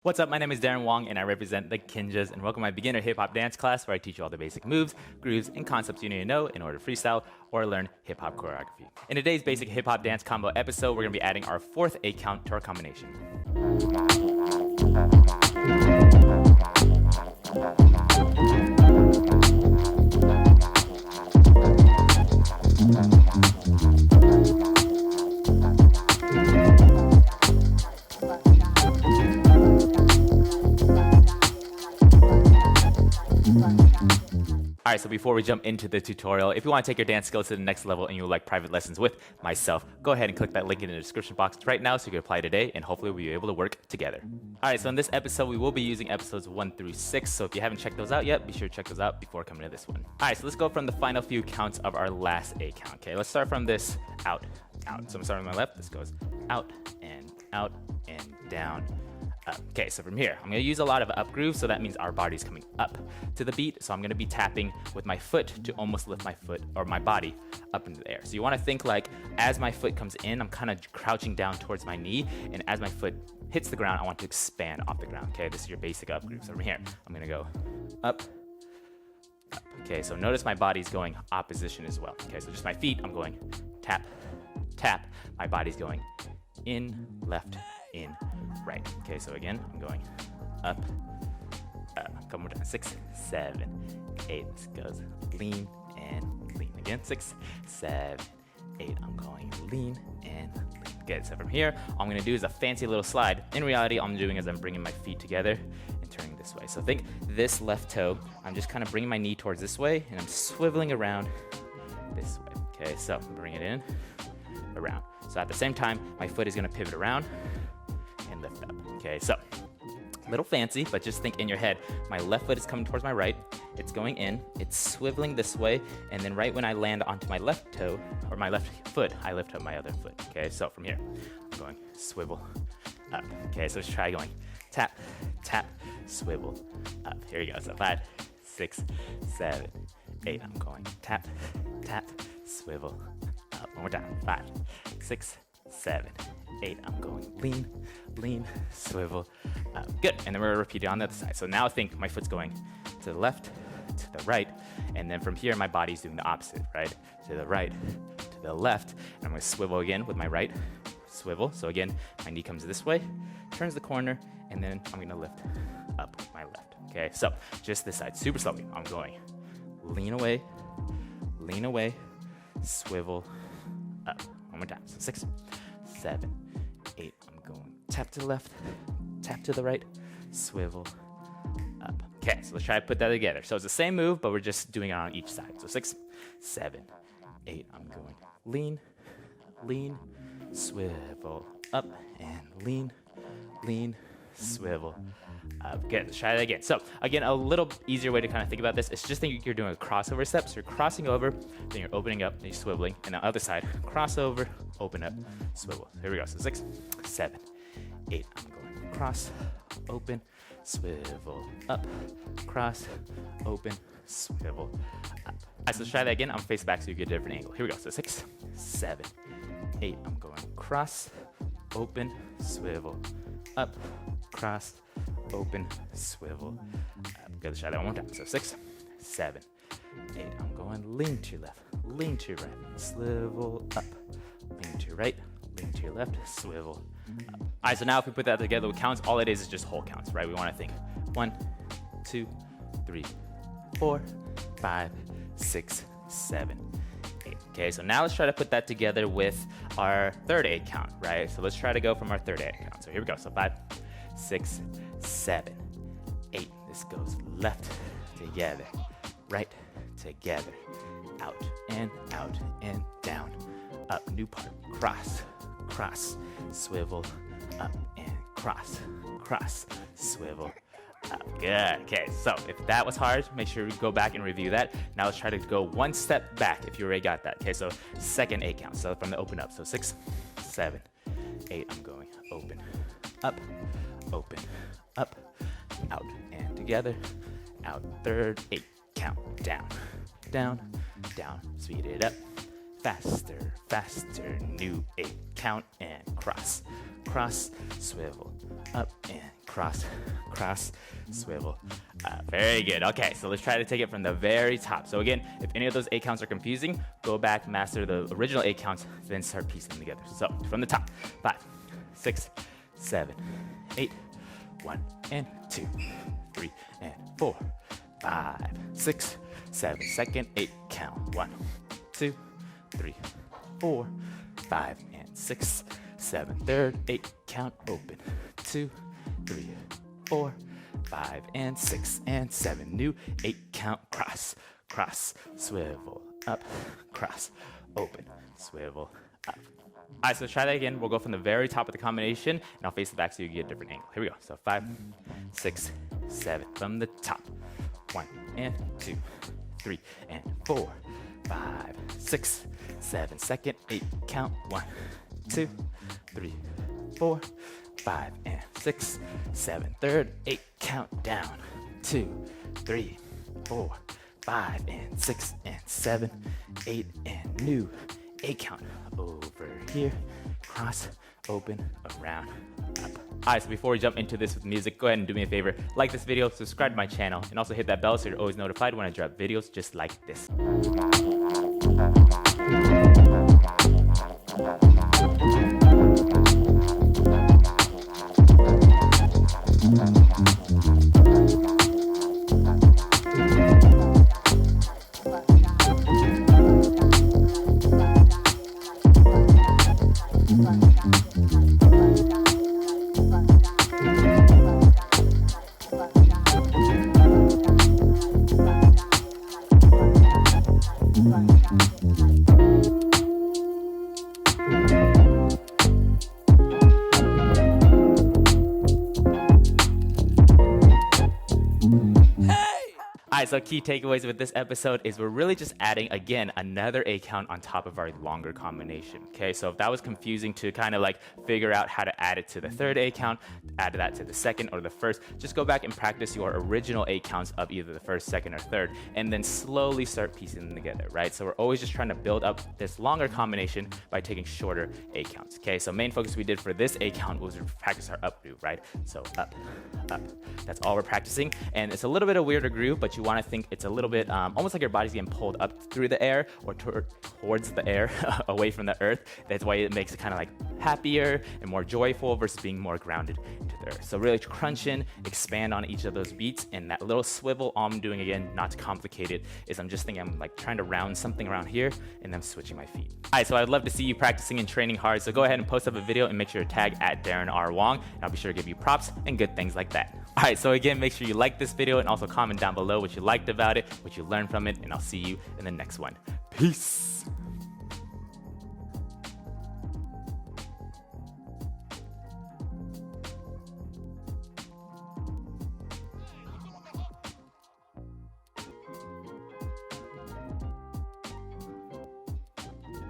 What's up? My name is Darren Wong, and I represent the Kinjas, and welcome to my beginner hip-hop dance class where I teach you all the basic moves, grooves, and concepts you need to know in order to freestyle or learn hip-hop choreography. In today's basic hip-hop dance combo episode, we're going to be adding our fourth 8-count to our combination. All right, so before we jump into the tutorial, if you want to take your dance skills to the next level and you would like private lessons with myself, go ahead and click that link in the description box right now so you can apply today, and hopefully we'll be able to work together. All right, so in this episode, we will be using episodes 1 through 6, so if you haven't checked those out yet, be sure to check those out before coming to this one. All right, so let's go from the final few counts of our last 8 count, okay? Let's start from this out. So I'm starting on my left. This goes out and down. Okay, so from here, I'm going to use a lot of up grooves, so that means our body's coming up to the beat. So I'm going to be tapping with my foot to almost lift my foot or my body up into the air. So you want to think like as my foot comes in, I'm kind of crouching down towards my knee, and as my foot hits the ground, I want to expand off the ground. Okay, this is your basic up groove. So from here, I'm going to go up, up. Okay, so notice my body's going opposition as well. Okay, so just my feet, I'm going tap, tap. My body's going in, left, in, right. Okay, so again, I'm going up, couple more times. 6, 7, 8. This goes lean and lean. Again, 6, 7, 8. I'm going lean and lean. Good. So from here, all I'm going to do is a fancy little slide. In reality, all I'm doing is I'm bringing my feet together and turning this way. So think this left toe, I'm just kind of bringing my knee towards this way, and I'm swiveling around this way. Okay, so bring it in, around. So at the same time, my foot is going to pivot around and lift up. Okay, so a little fancy, but just think in your head, my left foot is coming towards my right, it's going in, it's swiveling this way, and then right when I land onto my left toe, or my left foot, I lift up my other foot. Okay, so from here, I'm going swivel up. Okay, so let's try going tap, tap, swivel up. Here we go. So 5, 6, 7, 8. I'm going tap, tap, swivel up. One more time. 5, 6, 7, 8. I'm going lean, lean, swivel up. Good. And then we're repeating on the other side. So now think my foot's going to the left, to the right, and then from here my body's doing the opposite, right? To the right, to the left, and I'm going to swivel again with my right swivel. So again, my knee comes this way, turns the corner, and then I'm going to lift up with my left. Okay, so just this side, super slowly. I'm going lean away, swivel up. One more time. So 6, 7, 8. I'm going tap to the left, tap to the right, swivel up. Okay, so let's try to put that together. So it's the same move, but we're just doing it on each side. So 6, 7, 8. I'm going lean, lean, swivel up, and lean, lean, swivel up. Good. Let's try that again. So again, a little easier way to kind of think about this is just think you're doing a crossover step. So you're crossing over, then you're opening up, then you're swiveling, and the other side, crossover, open up, swivel. Here we go. So 6, 7, 8. I'm going cross, open, swivel up, cross, open, swivel up. All right, so let's try that again. I'm face back so you get a different angle. Here we go. So 6, 7, 8. I'm going cross, open, swivel up, cross, open, swivel up. Good. Let's try that one more time. So 6, 7, 8. I'm going lean to your left, lean to your right, swivel up, lean to your right, lean to your left, swivel up. All right, so now if we put that together with counts, all it is just whole counts, right? We want to think 1, 2, 3, 4, 5, 6, 7, 8. Okay, so now let's try to put that together with our third 8 count, right? So let's try to go from our third 8 count. So here we go. So 5, 6, 7, 8. This goes left together, right together, out and down, up, new part, cross, cross, swivel, up and cross, cross, swivel up. Good. Okay, so if that was hard, make sure you go back and review that. Now let's try to go one step back if you already got that. Okay, so second 8 count. So from the open up. So 6, 7, 8. I'm going open, up, out and together, out. Third 8 count. Down, down, down. Speed it up. Faster, faster. New 8 count and cross, cross, swivel, up and cross, cross, swivel, very good. Okay, so let's try to take it from the very top. So again, if any of those 8 counts are confusing, go back, master the original 8 counts, then start piecing them together. So from the top, 5, 6, 7, 8, 1 and 2, 3 and 4, 5, 6, 7, second 8 count. 1, 2, 3, 4, 5 and 6, 7, third 8 count open. 2, 3, 4, 5 and 6 and 7. New 8 count cross, cross, swivel, up, cross, open, swivel, up. All right, so let's try that again. We'll go from the very top of the combination, and I'll face the back so you get a different angle. Here we go. So 5, 6, 7 from the top. 1 and 2, 3 and 4, 5, 6, 7. Second 8 count. 1, 2, 3, 4, 5 and 6, 7. Third 8 count down. 2, 3, 4, 5 and 6 and 7, 8 and new 8 count over here, cross, open, around, up. All right, so before we jump into this with music, go ahead and do me a favor, like this video, subscribe to my channel, and also hit that bell so you're always notified when I drop videos just like this. All right, so key takeaways with this episode is we're really just adding, again, another 8 count on top of our longer combination, okay? So if that was confusing to kind of like figure out how to add it to the third 8 count, add that to the second or the first, just go back and practice your original 8 counts of either the first, second, or third, and then slowly start piecing them together, right? So we're always just trying to build up this longer combination by taking shorter 8 counts, okay? So main focus we did for this 8 count was to practice our up groove, right? So up, up. That's all we're practicing, and it's a little bit of weirder groove, but you want to think it's a little bit almost like your body's getting pulled up through the air or towards the air away from the earth. That's why it makes it kind of like happier and more joyful versus being more grounded into the earth. So really crunch in, expand on each of those beats, and that little swivel, all I'm doing, again, not to complicate it, is I'm just thinking I'm like trying to round something around here and then switching my feet. All right, so I'd love to see you practicing and training hard, so go ahead and post up a video and make sure to tag at Darren R. Wong, and I'll be sure to give you props and good things like that. All right, so again, make sure you like this video and also comment down below what you liked about it, what you learned from it, and I'll see you in the next one. Peace.